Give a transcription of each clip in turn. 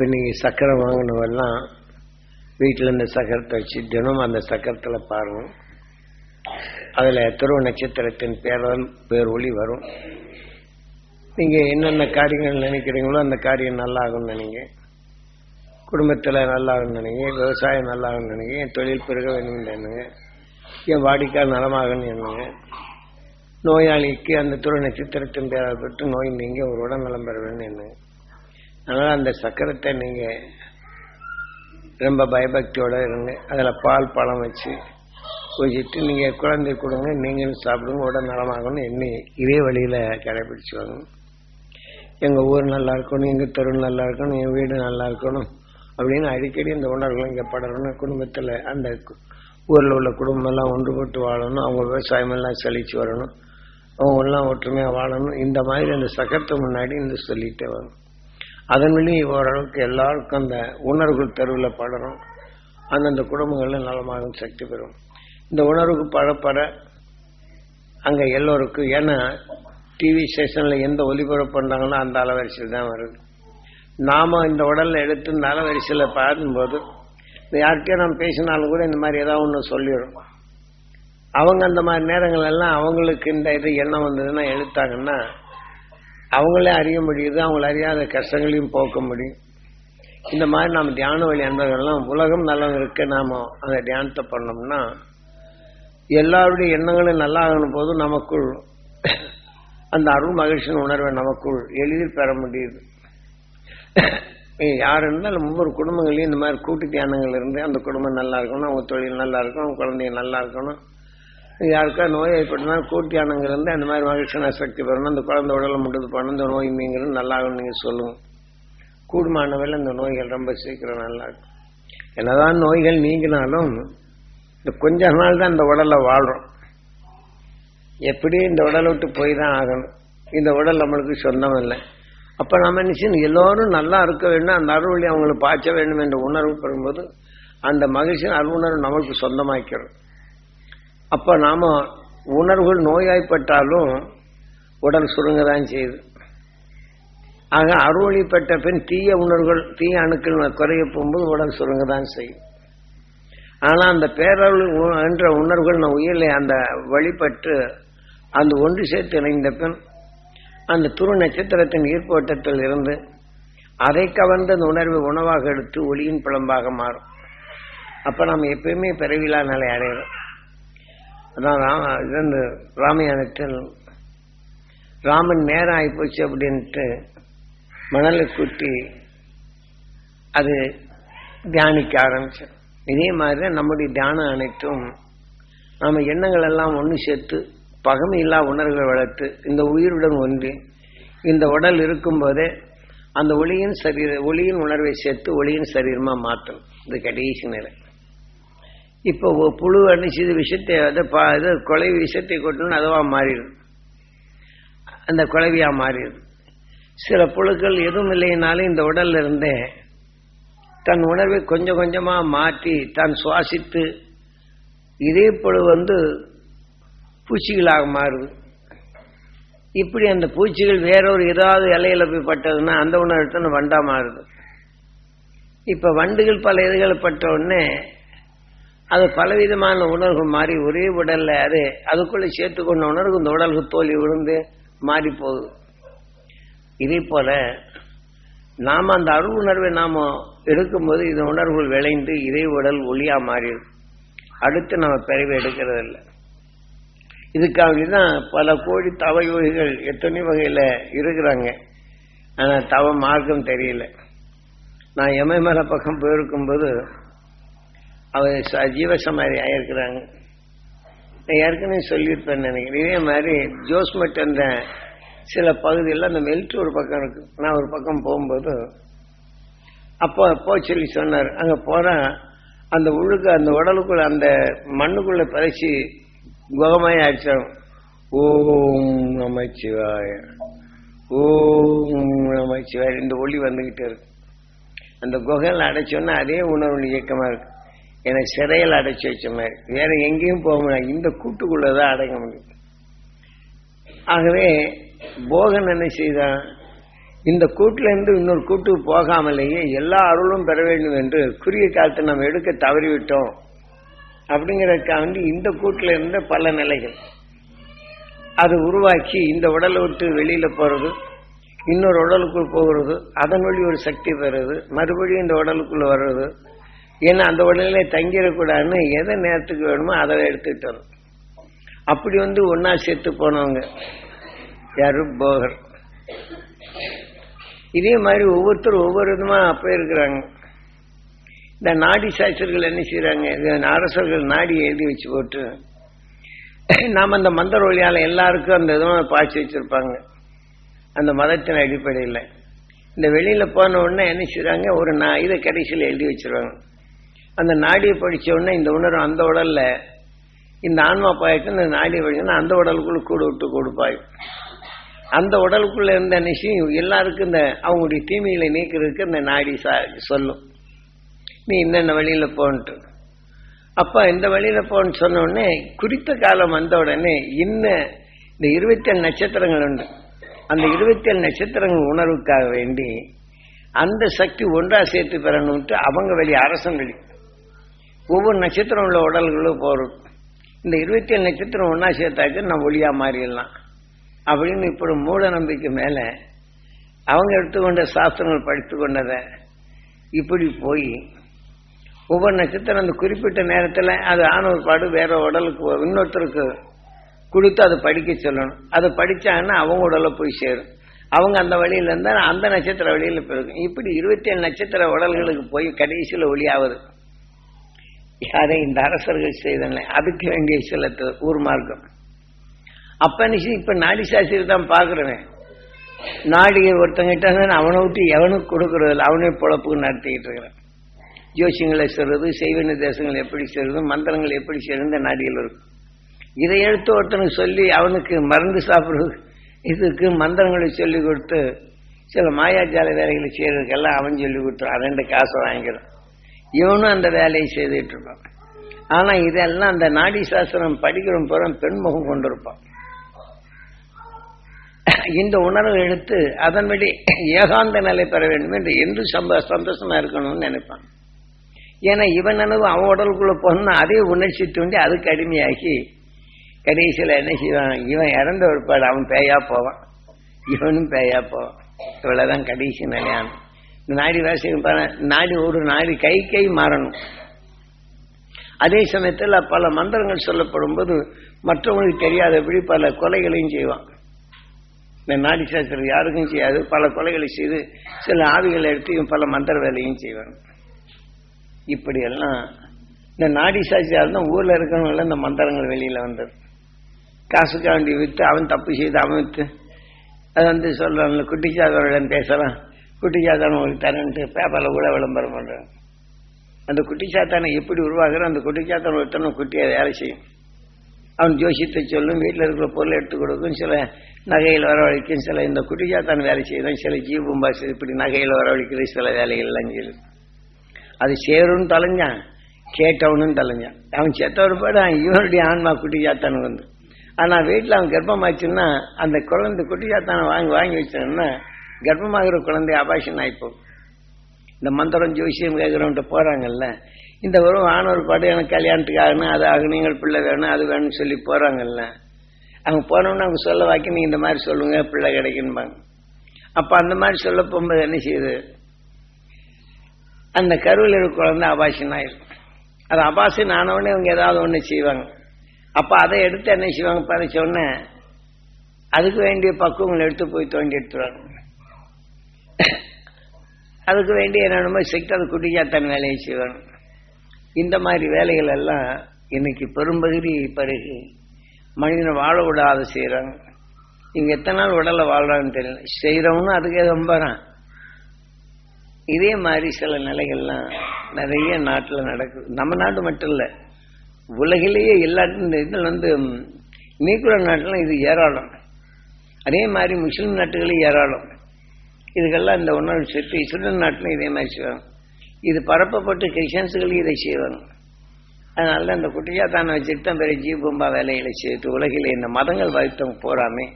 இப்போ நீங்கள் சக்கரை வாங்கினவெல்லாம் வீட்டில் இந்த சக்கரத்தை வச்சு தினம் அந்த சக்கரத்தில் பாருங்க, அதில் துருவ நட்சத்திரத்தின் பேர் ஒளி வரும். நீங்கள் என்னென்ன காரியங்கள் நினைக்கிறீங்களோ அந்த காரியம் நல்லாகும்னு நினைங்க, குடும்பத்தில் நல்லாகும்னு நினைங்க, விவசாயம் நல்லாகும்னு நினைங்க, என் தொழில் பெருக வேணும்னு எண்ணுங்க, என் வாடிக்கையால் நலமாகன்னு எண்ணுங்க. நோயாளிக்கு அந்த துருவ நட்சத்திரத்தின் பேரை பெற்று நோய் நீங்க ஒரு உடல் நலம் பெற வேணும்னு எண்ணுங்க. அதனால் அந்த சக்கரத்தை நீங்கள் ரொம்ப பயபக்தியோடு இருங்க. அதில் பால் பழம் வச்சு பூஜிட்டு நீங்கள் குழந்தை கொடுங்க, நீங்களும் சாப்பிடுங்க, உடல் நலமாகணும்னு எண்ணி இதே வழியில் கடைபிடிச்சுவாங்க. எங்கள் ஊர் நல்லா இருக்கணும், எங்கள் தெரு நல்லா இருக்கணும், என் வீடு நல்லா இருக்கணும் அப்படின்னு அடிக்கடி இந்த உணர்வுகள் இங்கே படரணும். குடும்பத்தில் அந்த ஊரில் உள்ள குடும்பமெல்லாம் ஒன்றுபட்டு வாழணும், அவங்க விவசாயமெல்லாம் செழிச்சு வரணும், அவங்கெல்லாம் ஒற்றுமையாக வாழணும். இந்த மாதிரி அந்த சக்கரத்தை முன்னாடி இந்த சொல்லிகிட்டே வரும். அதன் வழி ஓரளவுக்கு எல்லாருக்கும் அந்த உணர்வுகள் தெருவில் படரும், அந்தந்த குடும்பங்களில் நலமாக சக்தி பெறும். இந்த உணர்வுக்கு பழப்பட அங்கே எல்லோருக்கும், ஏன்னா டிவி ஸ்டேஷனில் எந்த ஒலிபரப்பு பண்ணுறாங்களோ அந்த அலைவரிசையில் தான் வருது. நாம் இந்த உடலில் எடுத்து இந்த அலைவரிசையில் பார்க்கும்போது யார்கிட்டயே நம்ம பேசினாலும் கூட இந்த மாதிரி ஏதாவது ஒன்று சொல்லிடும். அவங்க அந்த மாதிரி நேரங்கள் எல்லாம் அவங்களுக்கு இந்த இது எண்ணம் வந்ததுன்னா எழுத்தாங்கன்னா அவங்களே அறிய முடியுது, அவங்கள அறியாத கஷ்டங்களையும் போக்க முடியும். இந்த மாதிரி நாம் தியான வழி அன்பர்கள்லாம் உலகம் நல்லவங்க இருக்க நாம் அந்த தியானத்தை பண்ணோம்னா எல்லாருடைய எண்ணங்களும் நல்லா ஆகணும் போது நமக்குள் அந்த அருள் மகிழ்ச்சியின் உணர்வை நமக்குள் எளிதில் பெற முடியுது. யார் இருந்தாலும் ஒவ்வொரு குடும்பங்களையும் இந்த மாதிரி கூட்டு தியானங்கள் இருந்து அந்த குடும்பம் நல்லா இருக்கணும், அவங்க தொழில் நல்லா இருக்கணும், அவங்க குழந்தைங்க நல்லா இருக்கணும். யாருக்கா நோய் ஏற்பட்டனால கூட்டு தியானங்கள் இருந்து அந்த மாதிரி மகிழ்ச்சியான சக்தி பெறணும், அந்த குழந்தை உடலை முட்டது பண்ணணும், இந்த நோய் நீங்கிறது நல்லாகும் நீங்கள் சொல்லுங்க. கூடுமானவர்கள் இந்த நோய்கள் ரொம்ப சீக்கிரம் நல்லா இருக்கும். என்னதான் நோய்கள் நீங்கினாலும் இந்த கொஞ்ச நாள் தான் இந்த உடலை வாழ்கிறோம். எப்படி இந்த உடலை விட்டு போய் தான் ஆகணும். இந்த உடல் நம்மளுக்கு சொந்தம் இல்லை. அப்போ நம்ம நிச்சயம் எல்லோரும் நல்லா இருக்க வேண்டும், அந்த அருள் அவங்களை பாய்ச்ச வேண்டும் என்ற உணர்வு பெறும்போது அந்த மகிழ்ச்சியின் அருணர்வு நமக்கு சொந்தமாக்கிறோம். அப்போ நாம் உணர்வுகள் நோய்வாய்ப்பட்டாலும் உடல் சுருங்கதான் செய்யுது. ஆக அருள்வழிப்பட்ட பின் தீய உணர்வுகள் தீய அணுக்கள் குறைய போகும்போது உடல் சுருங்கதான் செய்யும். ஆனால் அந்த பேரருள் என்ற உணர்வுகள் நம்ம உயிரில் அந்த வழிபட்டு அந்த ஒன்று சேர்த்து இணைந்த பின் அந்த துரு நட்சத்திரத்தின் ஈர்ப்பு வட்டத்தில் இருந்து அதை கவர்ந்த அந்த உணர்வை உணவாக எடுத்து ஒளியின் பிளம்பாக மாறும். அப்போ நம்ம எப்பயுமே பிறவிலா நிலை அடைகிறோம். அதான் ராமாயணத்தில் ராமன் நேரம் ஆகிப்போச்சு அப்படின்ட்டு மணலை கூட்டி அது தியானிக்க ஆரம்பிச்சோம். இதே மாதிரி நம்முடைய தியானம் அனைத்தும் நம்ம எண்ணங்கள் எல்லாம் ஒன்று சேர்த்து பகமை இல்லா உணர்வுகளை வளர்த்து இந்த உயிருடன் ஒன்றி இந்த உடல் இருக்கும்போதே அந்த ஒளியின் உணர்வை சேர்த்து ஒளியின் சரீரமாக மாற்றணும். இது கடைசி நிலை. இப்போ புழு அணிச்சு விஷத்தை இது குழவி விஷத்தை கொட்டணும், அதுவாக மாறிடுது, அந்த குழவியாக மாறிடுது. சில புழுக்கள் எதுவும் இல்லைனாலும் இந்த உடல்ல இருந்தே தன் உணர்வை கொஞ்சம் கொஞ்சமாக மாற்றி தான் சுவாசித்து இதே புழு பூச்சிகளாக மாறுது. இப்படி அந்த பூச்சிகள் வேறொரு ஏதாவது இலையில போய் பட்டதுன்னா அந்த உணர்வு வண்டா மாறுது. இப்ப வண்டுகள் பல இதுகளை பட்ட உடனே அது பலவிதமான உணர்வுகள் மாறி ஒரே உடல்ல அதுக்குள்ள சேர்த்துக்கொண்ட உணர்வு இந்த உடலுக்கு தோல்வி விழுந்து மாறி போகுது. இதே போல நாம அந்த அருள் உணர்வை நாம எடுக்கும்போது இந்த உணர்வுகள் விளைந்து இதே உடல் ஒளியா மாறிடுது. அடுத்து நம்ம பிறவி எடுக்கிறது இல்லை. இதுக்காகதான் பல கோடி தவ யோகிகள் எத்தனை வகையில இருக்கிறாங்க. ஆனா தவ மார்க்கம் தெரியல. நான் எமயமலை பக்கம் போயிருக்கும்போது அவர் ஜீவசமாதி ஆயிருக்கிறாங்க. நான் ஏற்கனவே சொல்லியிருப்பேன் நினைக்கிறேன். இதே மாதிரி ஜோஸ்மட் என்ற சில பகுதியில் அந்த மெல்ட் ஒரு பக்கம் இருக்கு. நான் ஒரு பக்கம் போகும்போது அப்போ சொல்லி சொன்னார், அங்கே போனால் அந்த உள்ளுக்கு அந்த உடலுக்குள்ள அந்த மண்ணுக்குள்ள பறிச்சு குகமாய் அடிச்சாங்க. ஓம் நமச்சிவாய, ஓம் நமச்சிவாய இந்த ஒளி வந்துகிட்டே இருக்கு. அந்த குகையில் அடைச்சோன்னா அதே உணர்வு இயக்கமா இருக்கு. எனக்கு சிறையில் அடைச்சி வச்ச மாதிரி வேற எங்கேயும் போக முடியாது, இந்த கூட்டுக்குள்ளதான் அடங்க முடியும். ஆகவே போகன் என்ன செய்தான், இந்த கூட்டுல இருந்து இன்னொரு கூட்டுக்கு போகாமலேயே எல்லா அருளும் பெற வேண்டும் என்று குறுகிய காலத்தை நம்ம எடுக்க தவறிவிட்டோம். அப்படிங்கிறதுக்காக வேண்டி இந்த கூட்டுல இருந்த பல நிலைகள் அது உருவாக்கி இந்த உடலை விட்டு வெளியில போறது, இன்னொரு உடலுக்குள் போகிறது, அதன் வழி ஒரு சக்தி பெறுறது, மறுபடியும் இந்த உடலுக்குள்ள வர்றது. ஏன்னா அந்த உடலே தங்கிடக்கூடாதுன்னு எதை நேரத்துக்கு வேணுமோ அதை எடுத்துக்கிட்டு வரும். அப்படி ஒன்னா சேர்த்து போனவங்க யாரு? போகர். இதே மாதிரி ஒவ்வொருத்தரும் ஒவ்வொரு விதமா போயிருக்கிறாங்க. இந்த நாடி சாஸ்திரர்கள் என்ன செய்யறாங்க, அரசர்கள் நாடி எழுதி வச்சு போட்டு நாம அந்த மந்திர வழியால எல்லாருக்கும் அந்த விதமாக பாய்ச்சி வச்சிருப்பாங்க. அந்த மதத்தின் அடிப்படையில் இந்த வெளியில போன உடனே என்ன செய்யறாங்க, ஒரு இதை கடைசியில் எழுதி வச்சிருவாங்க. அந்த நாடியை படிச்ச உடனே இந்த உணர்வு அந்த உடல்ல இந்த ஆன்மா பாய்க்கு இந்த நாடியை படிச்சோன்னா அந்த உடலுக்குள்ள கூடு விட்டு கொடுப்பாயும். அந்த உடலுக்குள்ள இருந்த நிச்சயம் எல்லாருக்கும் இந்த அவங்களுடைய தீமைகளை நீக்கிறதுக்கு இந்த நாடி சொல்லும், நீ இந்த வழியில போன்ட்டு. அப்ப இந்த வழியில போன்னு சொன்ன உடனே குறித்த காலம் வந்த உடனே இந்த 27 நட்சத்திரங்கள் உண்டு. அந்த 27 நட்சத்திரங்கள் உணர்வுக்காக வேண்டி அந்த சக்தி ஒன்றா சேர்த்து பெறணும்ட்டு அவங்க வெளி அரசன் வெளி ஒவ்வொரு நட்சத்திரம் உள்ள உடல்களும் போறோம். இந்த 27 நட்சத்திரம் ஒன்னா சேர்த்தாக்க நம்ம ஒளியா மாறிடலாம் அப்படின்னு இப்படி மூட நம்பிக்கை மேல அவங்க எடுத்துக்கொண்ட சாஸ்திரங்கள் படித்து கொண்டதை இப்படி போய் ஒவ்வொரு நட்சத்திரம் அந்த குறிப்பிட்ட நேரத்தில் அது ஆணவர் பாடு வேற உடலுக்கு இன்னொருத்தருக்கு கொடுத்து அதை படிக்க சொல்லணும். அதை படிச்சாங்கன்னா அவங்க உடலை போய் சேரும். அவங்க அந்த வழியில இருந்தால் அந்த நட்சத்திர வழியில போயிருக்கும். இப்படி 27 நட்சத்திர உடல்களுக்கு போய் கடைசியில் ஒளியாவது யாரை இந்த அரசர்கள் செய்தன. அதுக்கு வேண்டிய சில ஊர் மார்க்கம். அப்ப இப்ப நாடி சாஸ்திரி தான் பாக்குறவன் நாடிகை ஒருத்தங்கிட்ட அவனை விட்டு எவனுக்கு கொடுக்கறதில்ல, அவனே பொழப்புக்கு நடத்திக்கிட்டு இருக்கிறான். ஜோசியங்களை சொல்றது, செய்வ நிர்தேசங்கள் எப்படி செய்வது, மந்திரங்கள் எப்படி செய்வது நாடிகள் இருக்கும். இதை எடுத்து ஒருத்தனுக்கு சொல்லி அவனுக்கு மருந்து சாப்பிடுறது இதுக்கு மந்திரங்களை சொல்லி கொடுத்து சில மாயாஜால வேலைகளை செய்யறதுக்கெல்லாம் அவன் சொல்லி கொடுத்துருவான். 2 காசை வாங்கிக்கிறான். இவனும் அந்த வேலையை செய்துட்டு இருப்பான். ஆனா இதெல்லாம் அந்த நாடி சாஸ்திரம் படிக்கிற போற பெண்முகம் கொண்டிருப்பான். இந்த உணர்வு எடுத்து அதன்படி ஏகாந்த நிலை பெற வேண்டும் என்று சந்தோஷமா இருக்கணும்னு நினைப்பான். ஏன்னா இவன் நினைவு அவன் உடலுக்குள்ள போனா அதே உணர்ச்சி தூண்டி அதுக்கு அடிமையாகி கடைசியில் என்ன செய்வான், இவன் இறந்த ஒருபாடு அவன் பேயா போவான், இவனும் பேயா போவான். இவ்வளவுதான் கடைசி நிலையான நாடி வாசிக்கும். நாடி ஒரு நாடி கை மாறணும். அதே சமயத்தில் பல மந்திரங்கள் சொல்லப்படும் போது மற்றவங்களுக்கு தெரியாதபடி பல கொலைகளையும் செய்வான். இந்த நாடி சாஸ்திரம் யாருக்கும் செய்யாது. பல கொலைகளை செய்து சில ஆவிகளை எடுத்து பல மந்திர வேலையும் செய்வாங்க. இப்படியெல்லாம் இந்த நாடி சாஸ்திரம் தான் ஊர்ல இருக்கிறவங்க இந்த மந்திரங்கள் வெளியில வந்தது. காசுக்காண்டி வித்து அவன் தப்பு செய்து அவன் வித்து அது சொல்றாங்க. குட்டிச்சாத்தானுடன் பேசலாம், குட்டிச்சாத்தான உங்களுக்கு தரன்ட்டு பேப்பர்ல கூட விளம்பரம் பண்றாங்க. அந்த குட்டிச்சாத்தானை எப்படி உருவாக்குற அந்த குட்டிச்சாத்தான ஒருத்தனும் குட்டியை வேலை செய்யும். அவன் ஜோசியத்தை சொல்லும், வீட்டில் இருக்கிற பொருளை எடுத்து கொடுக்கும், சில நகையில் வரவழைக்கும், சில இந்த குட்டிச்சாத்தான் வேலை செய்யும், சில ஜீவம்பாசு இப்படி நகையில் வரவழைக்கிறது, சில வேலைகள்லாம் செய்யும். அது சேருன்னு தொலைஞ்சான், கேட்டவனும் தொலைஞ்சான். அவன் செத்தவர் பாடு இவனுடைய ஆன்மா குட்டிச்சாத்தானுக்கு வந்து. ஆனா வீட்டில் அவன் கர்ப்பமாச்சுன்னா அந்த குழந்தை குட்டிச்சாத்தானை வாங்கி வச்சான்னா கர்ப்பமாகிற குழந்தை அபாஷன் ஆயிப்போம். இந்த மந்திரம் ஜோசியம் கேட்கிறவன்ட்டு போறாங்கல்ல, இந்த ஒரு ஆணவர் பாடு எனக்கு கல்யாணத்துக்கு ஆகணும், அது ஆகணும், நீங்கள் பிள்ளை வேணும், அது வேணும்னு சொல்லி போறாங்கல்ல. அவங்க போனோம்னு அவங்க சொல்ல வாக்கி நீங்க இந்த மாதிரி சொல்லுங்க பிள்ளை கிடைக்குன்பாங்க. அப்ப அந்த மாதிரி சொல்ல போகும்போது என்ன செய்யுது, அந்த கருவில் இருக்க குழந்தை அபாஷன் ஆயிடும். அது அபாஷன் ஆனவுடனே அவங்க ஏதாவது ஒண்ணு செய்வாங்க. அப்ப அதை எடுத்து என்ன செய்வாங்க, பறிச்ச உடனே அதுக்கு வேண்டிய பக்குவங்களை எடுத்து போய் தோண்டி எடுத்துருவாங்க. அதுக்கு வேண்டிய என்னென்னமோ செக்ட் அது குட்டிச்சாத்தான் வேலையை செய்வாங்க. இந்த மாதிரி வேலைகள் எல்லாம் இன்னைக்கு பெரும்பகுதி பிறகு மனிதனை வாழ விடாத செய்யறாங்க. இங்க எத்தனை நாள் உடலை வாழ்றான்னு தெரியல, செய்யறவனும் அதுக்கே ரொம்பறான். இதே மாதிரி சில நிலைகள்லாம் நிறைய நாட்டில் நடக்குது. நம்ம நாட்டு மட்டும் இல்ல, உலகிலேயே எல்லா இதுல நீக்குற நாட்டிலும் இது ஏராளம். அதே மாதிரி முஸ்லிம் நாட்டுகளும் ஏராளம். இதுக்கெல்லாம் இந்த உணர்வு சேர்த்து இஸ்ரேல் நாட்டிலும் இதே மாதிரி செய்வாங்க. இது பரப்பப்பட்டு கிறிஸ்டியன்ஸுகளும் இதை செய்வாங்க. அதனால அந்த குட்டிச்சாத்தானை வச்சுட்டு தான் பெரிய ஜீபூம்பா வேலைகளை செய்து உலகிலே இந்த மதங்கள் வைத்தவங்க போறாமே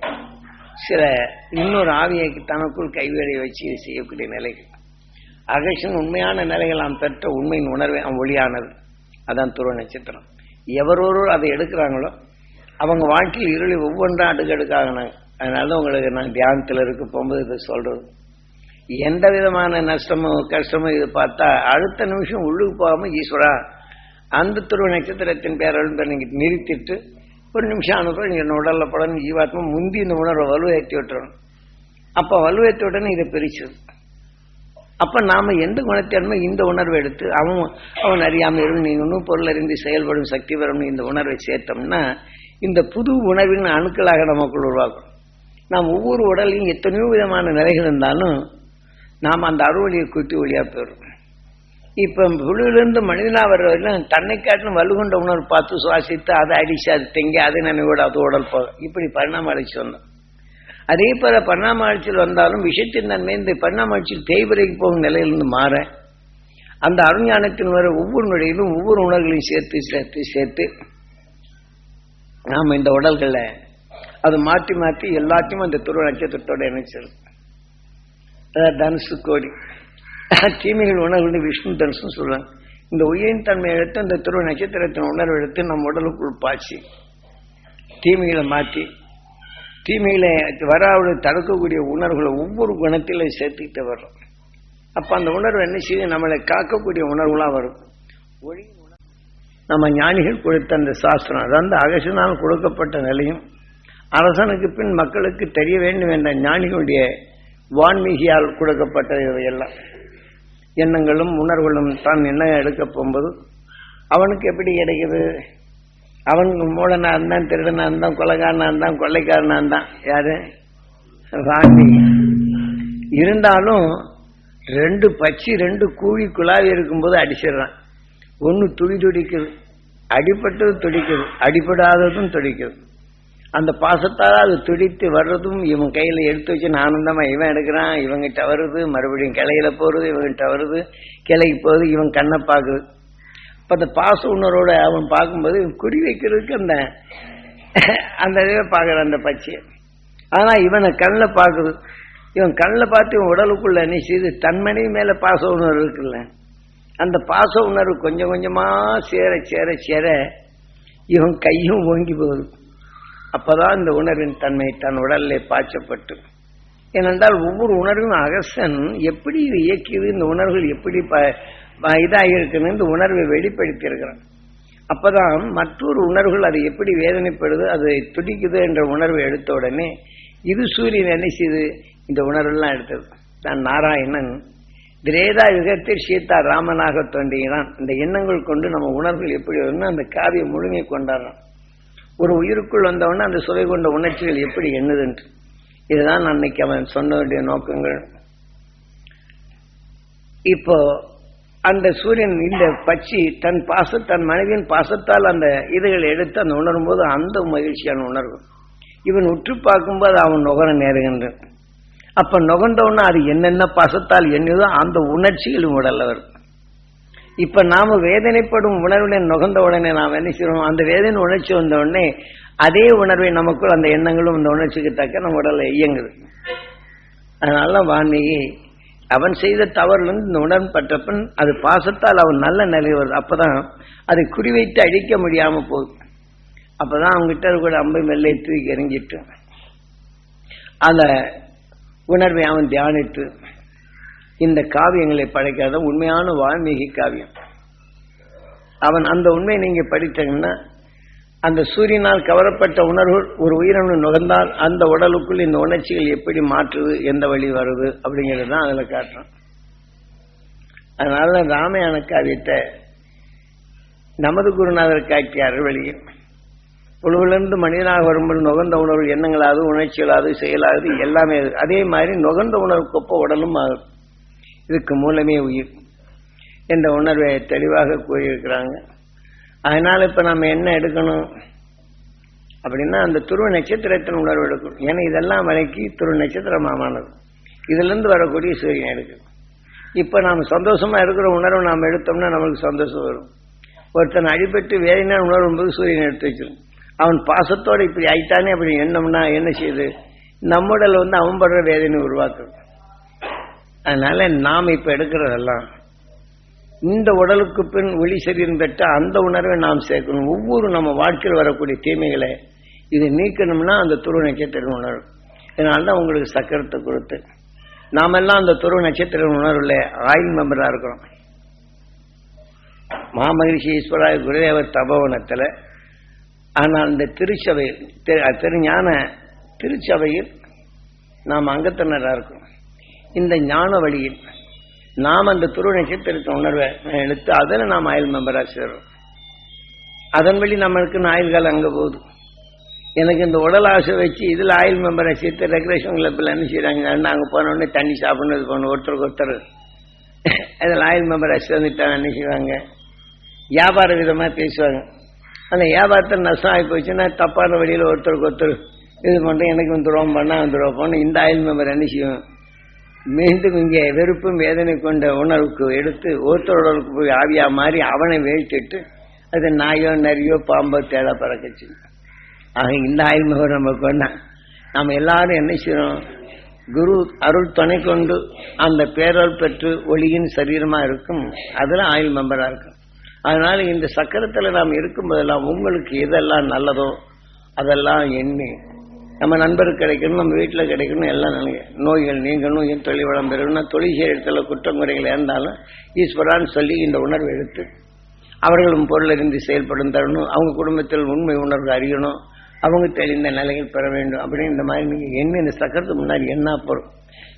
சில இன்னொரு ஆவியை தனக்குள் கைவேலை வச்சு செய்யக்கூடிய நிலைகள். அகசின் உண்மையான நிலைகள் நாம் பெற்ற உண்மையின் உணர்வை ஒளியானது. அதான் துருவ நட்சத்திரம். எவரோரு அதை எடுக்கிறாங்களோ அவங்க வாழ்க்கையில் இருளை ஒவ்வொன்றா அடுக்கடுக்காகினாங்க. அதனால உங்களுக்கு நான் தியானத்தில் இருக்க போகும்போது இதை சொல்றது. எந்த விதமான நஷ்டமோ கஷ்டமோ இது பார்த்தா அடுத்த நிமிஷம் உள்ளுக்கு போகாம ஈஸ்வரா அந்த துருவ நட்சத்திரத்தின் பேரல் நீங்க நிறுத்திட்டு ஒரு நிமிஷம் அனுப்புற நீங்க உடல்ல படம் ஜீவாத்மா முந்தி இந்த உணர்வை வலுவேற்றி விட்டுறணும். அப்ப வலுவேற்றி உடனே இதை பிரிச்சு அப்ப நாம எந்த குணத்தின்மை இந்த உணர்வை எடுத்து அவன் அறியாமல் நீ இன்னும் பொருள் அறிந்து செயல்படும் சக்தி பெறும் இந்த உணர்வை சேர்த்தோம்னா இந்த புது உணர்வின் அணுக்களாக நமக்குள் உருவாக்கும். நாம் ஒவ்வொரு உடலையும் எத்தனையோ விதமான நிலைகள் இருந்தாலும் நாம் அந்த அறுவழியை கூட்டி ஒளியா போயிடும். இப்ப புழுவிலிருந்து மனிதனா வர்றவரையிலும் தன்னை காட்டிலும் வலுகொண்ட உணர்வு பார்த்து சுவாசித்து அதை அடிச்சு அது தெங்க அதை நினைவோடு அது உடல் போகும். இப்படி பரிணாம அழைச்சி வந்தோம். அதே போல பரிணாம அழைச்சியில் வந்தாலும் விஷயத்தின் தன்மை இந்த பரிணாம அழைச்சியில் தேய்வரைக்கு போகும் நிலையிலிருந்து மாற அந்த அருஞானத்தின் வர ஒவ்வொரு நொடியிலும் ஒவ்வொரு உணர்வுகளையும் சேர்த்து சேர்த்து சேர்த்து நாம இந்த உடல்களை அது மாற்றி மாற்றி எல்லாத்தையும் அந்த துருவ நட்சத்திரத்தோட இணைச்சிருக்கு. தனுசு கோடி தீமைகள் உணர்வு விஷ்ணு தனுசு சொல்றாங்க. இந்த உயிரின் தன்மை எடுத்து அந்த துருவ நட்சத்திரத்தின் உணர்வு எடுத்து நம்ம உடலுக்குள் பாய்ச்சி தீமைகளை மாற்றி தீமைகளை வராவது தடுக்கக்கூடிய உணர்வுகளை ஒவ்வொரு குணத்தில சேர்த்துக்கிட்டு வர்றோம். அப்ப அந்த உணர்வு என்ன செய்து நம்மளை காக்கக்கூடிய உணர்வுகளா வரும். நம்ம ஞானிகள் கொடுத்த அந்த சாஸ்திரம் அதாவது அகசினால் கொடுக்கப்பட்ட நிலையும் அரசனுக்கு பின் மக்களுக்கு தெரிய வேண்டும் என்ற ஞானிகளுடைய வான்மீகியால் கொடுக்கப்பட்ட இவையெல்லாம் எண்ணங்களும் உணர்வுகளும் தான் என்ன எடுக்க போகும்போது அவனுக்கு எப்படி கிடைக்குது? அவன் மூடனா இருந்தான், திருடனா இருந்தான், கொலைக்காரனா இருந்தான், கொள்ளைக்காரனா இருந்தான். யாரு? வான்மீகி. இருந்தாலும் ரெண்டு பச்சி ரெண்டு கூழி குழாவி இருக்கும்போது அடிச்சிடுறான். ஒன்று துடி துடிக்குது, அடிப்பட்டது துடிக்குது, அடிப்படாததும் துடிக்குது. அந்த பாசத்தால் அது துடித்து வர்றதும் இவன் கையில எடுத்து வச்சு ஆனந்தமா இவன் எடுக்கிறான், இவங்கிட்ட வருது, மறுபடியும் கிளையில போறது, இவங்கிட்ட வருது, கிளைக்கு போகுது, இவன் கண்ணை பார்க்குது. இப்ப அந்த பாச உணர்வோட அவன் பார்க்கும்போது குறி வைக்கிறதுக்கு அந்த இதை பார்க்குறான் அந்த பச்சையை. ஆனா இவனை கண்ணில் பார்க்குது. இவன் கண்ணில் பார்த்து இவன் உடலுக்குள்ள என்ன செய்து தன்மனை மேல பாச உணர்வு இருக்குல்ல, அந்த பாச உணர்வு கொஞ்சம் கொஞ்சமா சேர சேர சேர இவன் கையும் ஓங்கி போகுது. அப்பதான் இந்த உணர்வின் தன்மை தன் உடல்ல பாய்ச்சப்பட்டு. ஏனென்றால் ஒவ்வொரு உணர்வும் அகசன் எப்படி இது இயக்கியது, இந்த உணர்வுகள் எப்படி இதாக இருக்குன்னு இந்த உணர்வை வெளிப்படுத்தி இருக்கிறான். அப்பதான் மற்றொரு உணர்வுகள் அது எப்படி வேதனைப்படுது, அது துடிக்குது என்ற உணர்வை எடுத்த உடனே இது சூரியன் என்ன செய்து இந்த உணர்வெல்லாம் எடுத்தது. தான் நாராயணன் திரேதா யுகத்தில் சீதா ராமனாக தோன்றுகிறான். இந்த எண்ணங்கள் கொண்டு நம்ம உணர்வுகள் எப்படி வரும்னு அந்த காவியம் முழுமையை கொண்டாடுறான். ஒரு உயிருக்குள் வந்தவொடனே அந்த சுவை கொண்ட உணர்ச்சிகள் எப்படி எண்ணுதுன்று. இதுதான் அன்னைக்கு அவன் சொன்ன வேண்டிய நோக்கங்கள். இப்போ அந்த சூரியன் இந்த பச்சி தன் மனைவியின் பாசத்தால் அந்த இதுகளை எடுத்து அந்த உணரும் போது அந்த மகிழ்ச்சியான உணர்வு இவன் உற்று பார்க்கும்போது அவன் நுகர நேருகின்றான். அப்ப நுகர்ந்தவொன்னா அது என்னென்ன பாசத்தால் எண்ணுதோ அந்த உணர்ச்சிகளும் உடல்ல வரும். இப்ப நாம வேதனைப்படும் உணர்வுகளை நுகர்ந்த உடனே நாம் என்ன செய்வோம், அந்த வேதனை உணர்ச்சி வந்த உடனே அதே உணர்வை நமக்குள் அந்த எண்ணங்களும் அந்த உணர்ச்சிக்கு தக்க நம்ம உடல்ல இயங்குது. அதனால வான்மீகி அவன் செய்த தவறுலேருந்து இந்த உணர்வு பற்றப்பன் அது பாசத்தால் அவன் நல்ல நிலை வருது. அப்பதான் அதை குறிவைத்து அழிக்க முடியாம போகுது. அப்பதான் அவங்ககிட்ட கூட அம்பை மெல்லை தூக்கி எறிஞ்சிட்டு அந்த உணர்வை அவன் தியானித்து இந்த காவியங்களை படைக்காத உண்மையான வான்மீகி காவியம். அவன் அந்த உண்மையை நீங்க படித்தீங்கன்னா அந்த சூரியனால் கவரப்பட்ட உணர்வுகள் ஒரு உயிரினம் நுகர்ந்தால் அந்த உடலுக்குள் இந்த உணர்ச்சிகள் எப்படி மாற்றுது, எந்த வழி வருது அப்படிங்கிறது தான் அதில் காட்டுறான். அதனால ராமாயண காவியத்தை நமது குருநாதர் காட்டிய அருள்வழியில் உழவிலிருந்து மனிதனாக வரும்போது நுகர்ந்த உணர்வு எண்ணங்களாவது உணர்ச்சிகளாவது செயலாவது எல்லாமே அதே மாதிரி நுகர்ந்த உணர்வுக்கொப்ப உடலும் ஆகும். இதுக்கு மூலமே உயிர் என்ற உணர்வை தெளிவாக கூறியிருக்கிறாங்க. அதனால இப்ப நம்ம என்ன எடுக்கணும் அப்படின்னா அந்த துருவ நட்சத்திரத்தின் உணர்வு எடுக்கணும். ஏன்னா இதெல்லாம் வரைக்கு துருவ நட்சத்திரமானது, இதுல இருந்து வரக்கூடிய சூரியன் எடுக்கணும். இப்ப நாம சந்தோஷமா இருக்கிற உணர்வு நாம் எடுத்தோம்னா நம்மளுக்கு சந்தோஷம் வரும். ஒருத்தன் அடிபட்டு வேதனை உணரும் போது சூரியன் எடுத்து வச்சிடும். அவன் பாசத்தோட இப்படி ஆயிட்டானே அப்படி எண்ணம்னா என்ன செய்யுது, நம்ம உடல் அவன் படுற வேதனை உருவாக்குது. அதனால நாம் இப்ப எடுக்கிறதெல்லாம் இந்த உடலுக்கு பின் ஒளி சரீரம் பெற்ற அந்த உணர்வை நாம் சேர்க்கணும். ஒவ்வொரு நம்ம வாழ்க்கையில் வரக்கூடிய தீமைகளை இதை நீக்கணும்னா அந்த துருவ நட்சத்திர உணர்வு. இதனால்தான் உங்களுக்கு சக்கரத்தை கொடுத்து நாமெல்லாம் அந்த துருவ நட்சத்திர உணர்வுல ஆயுள் மெம்பரா இருக்கிறோம். மாமகிழ்ச்சி ஈஸ்வராய குருதேவர் தபோவனத்தில். ஆனால் இந்த திருச்சபையில் திருஞான திருச்சபையில் நாம் அங்கத்தினராக இருக்கோம். இந்த ஞான வழியில் நாம் அந்த துருவ நட்சத்திரத்தை உணர்வை எடுத்து அதில் நாம் ஆயுள் மெம்பராக சேர்றோம். அதன் வழி நம்மளுக்கு ஆயுள் காலம் அங்கே போகுது. எனக்கு இந்த உடல் ஆசை வச்சு இதில் ஆயுள் மெம்பரை சேர்த்து ரெகுலேஷன் கிளப்பில் என்ன செய்கிறாங்க, அங்கே போனோடனே தண்ணி சாப்பிட்ணும், இது பண்ணணும், ஒருத்தருக்கு ஒருத்தர் அதில் ஆயுள் மெம்பரை சேர்ந்துட்டாங்க என்ன செய்வாங்க, வியாபார விதமாக பேசுவாங்க. அந்த வியாபாரத்தை நஷ்டம் ஆகி போச்சுன்னா தப்பான வழியில் ஒருத்தருக்கு ஒருத்தர் இது பண்ணுறோம், எனக்கு வந்துடுவோம் பண்ணால் வந்துடுவோம் போன இந்த ஆயுள் மெம்பர் என்ன செய்வோம், மீண்டும் இங்கே வெறுப்பும் வேதனை கொண்ட உணர்வுக்கு எடுத்து ஒருத்தரோடவுக்கு போய் ஆவியா மாறி அவனை வீழ்த்திட்டு அது நாயோ நரியோ பாம்போ தேட பறக்கச்சு. ஆக இந்த ஆயுள் மெம்பர் நம்ம கொண்டா நம்ம எல்லாரும் என்ன செய்யறோம், குரு அருள் துணை கொண்டு அந்த பேரல் பெற்று ஒளியின் சரீரமா இருக்கும், அதுல ஆயுள் மெம்பரா இருக்கும். அதனால இந்த சக்கரத்துல நாம் இருக்கும்போதெல்லாம் உங்களுக்கு எதெல்லாம் நல்லதோ அதெல்லாம் எண்ணி நம்ம நண்பருக்கு கிடைக்கணும், நம்ம வீட்டில் கிடைக்கணும், எல்லாம் நோய்கள் நீங்கணும், என் தொழில் வளம் பெறணும், தொழில் செய்கிற இடத்துல குற்றங்குறைகள் இருந்தாலும் ஈஸ்வரான்னு சொல்லி இந்த உணர்வு எடுத்து அவர்களும் பொருளிருந்து செயல்படும் தரணும், அவங்க குடும்பத்தில் உண்மை உணர்வு அறியணும், அவங்க தெளிந்த நிலைகள் பெற வேண்டும் அப்படின்னு இந்த மாதிரி நீங்கள் என்ன இந்த சக்கரத்துக்கு முன்னாடி என்ன போகிறோம்.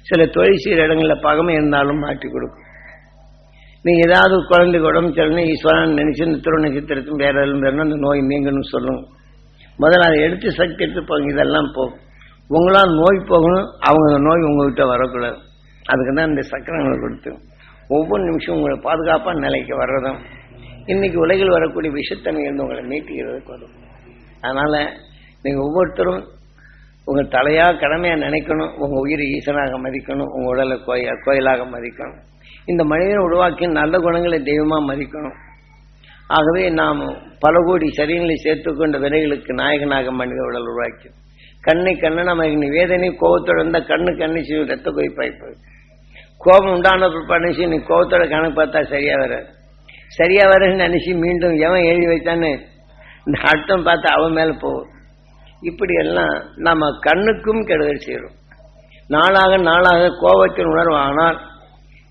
சில தொழில் செய்கிற இடங்களில் பகமை இருந்தாலும் மாற்றி கொடுக்கும். நீங்கள் ஏதாவது குழந்தைக்கு உடம்பு சரினா ஈஸ்வரன் நினைச்சு இந்த துருவ நட்சத்திரத்தும் வேற எதுவும் அந்த நோய் நீங்கணும்னு சொல்லுங்க. முதல்ல அதை எடுத்து சக்தி எடுத்து போங்க, இதெல்லாம் போகும். உங்களால் நோய் போகணும், அவங்க நோய் உங்ககிட்ட வரக்கூடாது. அதுக்கு தான் இந்த சக்கரங்களை கொடுத்து ஒவ்வொரு நிமிஷம் உங்களை பாதுகாப்பாக நிலைக்கு வர்றதும் இன்னைக்கு உலகில் வரக்கூடிய விஷத்தன்மையிலிருந்து உங்களை மீட்டுகிறதுக்கு வரும். அதனால் நீங்கள் ஒவ்வொருத்தரும் உங்கள் தலையாக கடமையாக நினைக்கணும், உங்கள் உயிரை ஈசனாக மதிக்கணும், உங்கள் உடலை கோயிலாக மதிக்கணும், இந்த மனிதனை உருவாக்கி நல்ல குணங்களை தெய்வமாக மதிக்கணும். ஆகவே நாம் பல கோடி சரீரங்களை சேர்த்துக்கொண்ட வினைகளுக்கு நாயகனாக மனித உடல் உருவாக்கி கண்ணை நமக்கு வேதனை கோபத்தோட இருந்தால் கண்ணு செய்யும் ரத்த கொதிப்பாய்ப்பு. கோபம் உண்டான நினைச்சு நீ கோபத்தோட கணக்கு பார்த்தா சரியா வரன்னு நினைச்சு மீண்டும் எவன் எழுதி வைத்தான்னு இந்த அர்த்தம் பார்த்து அவன் மேல போகும். இப்படி எல்லாம் நம்ம கண்ணுக்கும் கெடுதல் செய்யறோம். நாளாக கோபத்தின் உணர்வு ஆனால்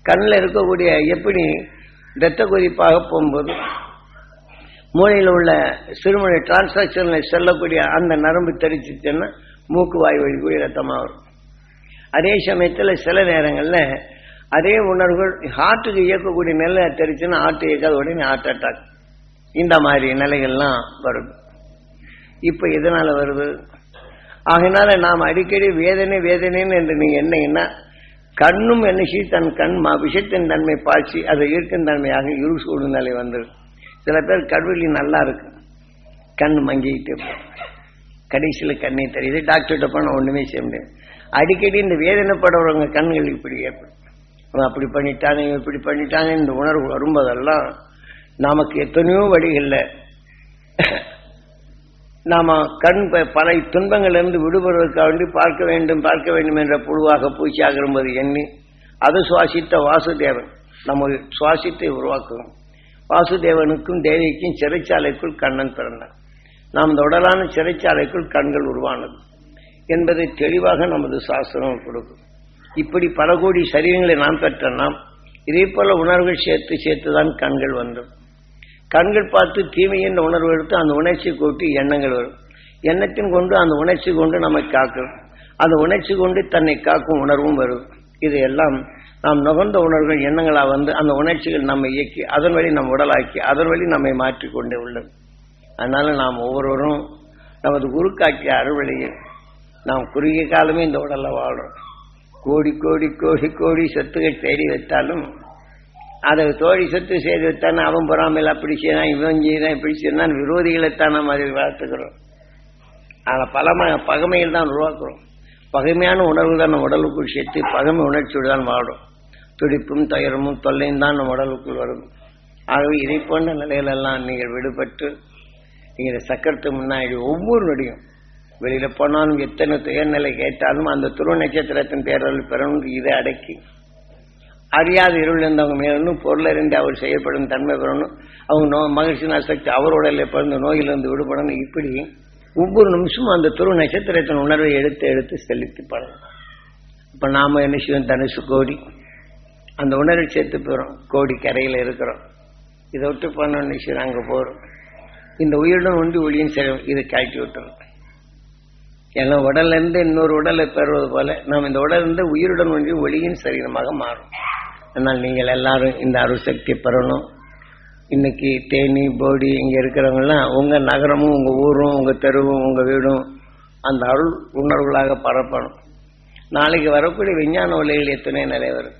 கண்ணில் இருக்கக்கூடிய எப்படி இரத்த கொதிப்பாக போகும்போது மூளையில் உள்ள சிறுமணி டிரான்சாக்ஷனில் செல்லக்கூடிய அந்த நரம்பு தெரிச்சுன்னா மூக்கு வாய் வழி கூடிய ரத்தமாக வரும். அதே சமயத்தில் சில நேரங்களில் அதே உணர்வுகள் ஹார்ட்டுக்கு இயக்கக்கூடிய நிலை தெரிச்சுன்னா ஹார்ட் இயக்காத உடனே ஹார்ட் அட்டாக், இந்த மாதிரி நிலைகள்லாம் வருது. இப்போ எதனால வருது? ஆகினால நாம் அடிக்கடி வேதனைன்னு என்று நீங்கள் என்னங்கன்னா கண்ணும் என்னைச்சி தன் கண் விஷத்தின் தன்மை பாய்ச்சி அதை ஈர்க்கும் தன்மையாக இரு சூழ்நிலை வந்துடும். சில பேர் கடுவெளி நல்லா இருக்கு, கண் மங்கிட்டு கடைசியில் கண்ணே தெரியுது, டாக்டர்கிட்ட போனால் ஒன்றுமே செய்ய முடியாது. அடிக்கடி இந்த வேதனைப்படுறவங்க கண்கள் இப்படி ஏற்படும், அப்படி பண்ணிட்டாங்க இப்படி பண்ணிட்டாங்க இந்த உணர்வு வரும்போதெல்லாம் நமக்கு எத்தனையோ வழிகளில் நாம் கண் பல துன்பங்களிலிருந்து விடுபடுவதற்காக வேண்டி பார்க்க வேண்டும் என்ற புழுவாக பூச்சியாக இருக்கும்போது எண்ணி அது சுவாசித்த வாசுதேவன் நம்ம சுவாசித்தை உருவாக்குவோம். வாசுதேவனுக்கும் தேவிக்கும் சிறைச்சாலைக்குள் கண்ணன் பிறந்தார். நாம் இந்த உடலான சிறைச்சாலைக்குள் கண்கள் உருவானது என்பதை தெளிவாக நமது சாஸ்திரம் கொடுக்கும். இப்படி பல கோடி சரீரங்களை நாம் பெற்ற நாம் இதே போல உணர்வுகள் சேர்த்துதான் கண்கள் வந்தோம். கண்கள் பார்த்து தீமை என்ற உணர்வு எடுத்து அந்த உணர்ச்சி கூட்டி எண்ணங்கள் வரும். எண்ணத்தின் கொண்டு அந்த உணர்ச்சி கொண்டு நம்மை காக்கும், அந்த உணர்ச்சி கொண்டு தன்னை காக்கும் உணர்வும் வரும். இதையெல்லாம் நாம் நுகர்ந்த உணர்வுகள் எண்ணங்களாக வந்து அந்த உணர்ச்சிகள் நம்மை இயக்கி அதன் வழி நம் உடலாக்கி அதன் வழி நம்மை மாற்றிக்கொண்டே உள்ளது. அதனால நாம் ஒவ்வொருவரும் நமது குரு காக்கிய அறுவழியில் நாம் குறுகிய காலமே இந்த உடலை வாழ்றோம். கோடி கோடி கோடி கோடி சொத்துகள் தேடி வைத்தாலும் அதை தோழி சொத்து செய்து வைத்தானே அவன் பொறாமையில் அப்படி செய்யறான் இவன் செய்யறான் இப்படி செய்யறான் விரோதிகளைத்தான் நாம் அதை வளர்த்துக்கிறோம். ஆனால் பகமையில் தான் உருவாக்குறோம். பகைமையான உணர்வு தான் நம்ம உடலுக்குள் சேர்த்து பகமை உணர்ச்சியோடு தான் வாடும். துடிப்பும் துயரமும் தொல்லையும் தான் நம்ம உடலுக்குள் வரும். ஆகவே இதை போன்ற நிலையிலெல்லாம் நீங்கள் விடுபட்டு நீங்கள் சக்கரத்துக்கு முன்னாடி ஒவ்வொரு நொடியும் வெளியில போனாலும் எத்தனை துயர்நிலை கேட்டாலும் அந்த துருவ நட்சத்திரத்தின் பேரல் பெறணும். இதை அடக்கி அறியாத இருள் இருந்தவங்க மேலும் பொருள் அறிந்து அவர் செய்யப்படும் தன்மை பெறணும். அவங்க மகிழ்ச்சி சக்தி அவரோட பிறந்த நோயிலிருந்து விடுபடணும். இப்படி ஒவ்வொரு நிமிஷமும் அந்த துருவ நட்சத்திரத்தின் உணர்வை எடுத்து எடுத்து செலுத்தி படணும். இப்ப நாம என்ன செய்வோம்? தனுசு கோடி அந்த உணர்வை சேர்த்து போறோம். கோடி கரையில இருக்கிறோம். இதை விட்டு போன விஷயம் அங்க போறோம். இந்த உயிருடன் ஒன்றி ஒளியும் செய்யும். இதை கழட்டி விட்டுறோம். ஏன்னா உடல்ல இருந்து இன்னொரு உடலை பெறுவது போல நாம் இந்த உடல் இருந்து உயிருடன் ஒன்றி ஒளியின் சரீரமாக மாறும். ஆனால் நீங்கள் எல்லாரும் இந்த அருள் சக்தி பெறணும். இன்னைக்கு தேனி போடி இங்க இருக்கிறவங்கலாம் உங்க நகரமும் உங்க ஊரும் உங்க தெருவும் உங்க வீடும் அந்த அருள் உணர்வுகளாக பரப்பணும். நாளைக்கு வரக்கூடிய விஞ்ஞான உலகில் எத்தனையோ நிலை வரும்.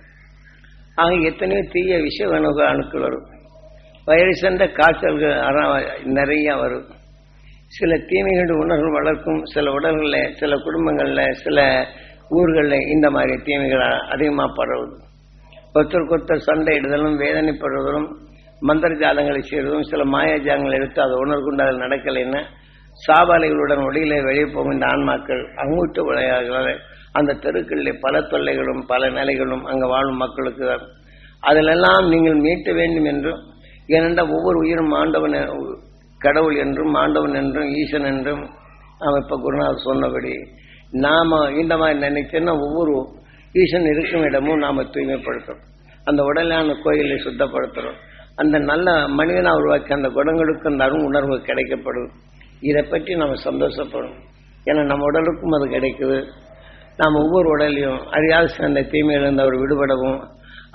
ஆக எத்தனையோ தீய விஷ அணுக்கள் வரும். வயது சென்ற காய்ச்சல்கள் நிறைய வரும். சில தீமைகள் உணர்வு வளர்க்கும். சில உடல்களில் சில குடும்பங்களில் சில ஊர்களில் இந்த மாதிரி தீமைகள் அதிகமாக பரவுது. ஒருத்தருக்கொருத்தர் சண்டையிடுதலும் வேதனைப்படுவதும் மந்திர ஜாலங்களை செய்வதும் சில மாயாஜாலங்களை எடுத்து அதை உணர்வுண்டு அதில் நடக்கலைன்னா சாபாலைகளுடன் ஒளியில வெளியே போகும் இந்த ஆன்மாக்கள் அங்கூட்டு விளையாடுகள் அந்த தெருக்களில் பல தொல்லைகளும் பல நிலைகளும் அங்கே வாழும் மக்களுக்கு அதிலெல்லாம் நீங்கள் மீட்ட வேண்டும் என்றும் ஏனென்றால் ஒவ்வொரு உயிரும் ஆண்டவன் கடவுள் என்றும் ஆண்டவன் என்றும் ஈசன் என்றும் நாம் இப்ப குருநாதர் சொன்னபடி நாம இந்த மாதிரி நினைச்சோன்னா ஒவ்வொரு ஈசன் இருக்கும் இடமும் நாம தூய்மைப்படுத்துறோம். அந்த உடலான கோயிலை சுத்தப்படுத்துறோம். அந்த நல்ல மனிதனா உருவாக்கி அந்த குணங்களுக்கு அந்த அருண் உணர்வு கிடைக்கப்படும். இதை பற்றி நம்ம சந்தோஷப்படும். ஏன்னா நம்ம உடலுக்கும் அது கிடைக்குது. நாம் ஒவ்வொரு உடலையும் அறியாத சேர்ந்த தீமையிலிருந்து அவர் விடுபடவும்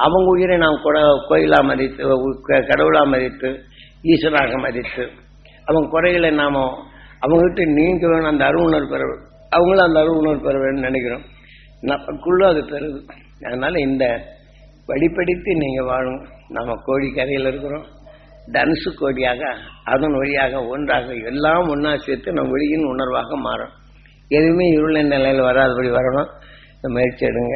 அவங்க உயிரை நாம் கோயிலா மதித்து கடவுளா மதித்து ஈஸ்வராக மதித்து அவங்க குறைகளை நாம அவங்ககிட்ட நீங்க வேணும். அந்த அருணர் பெற அவங்களும் அந்த அருணர் பெற வேணும்னு நினைக்கிறோம். நமக்குள்ள அது பெறுது. அதனால இந்த வழிபடித்து நீங்க வாழும். நம்ம கோடி கரையில் இருக்கிறோம். தனுசு கோடியாக அதன் வழியாக ஒன்றாக எல்லாம் ஒன்னா சேர்த்து நம்ம ஒளியின் உணர்வாக மாறும். எதுவுமே இருள் நிலையில் வராதபடி வரணும். முயற்சி எடுங்க.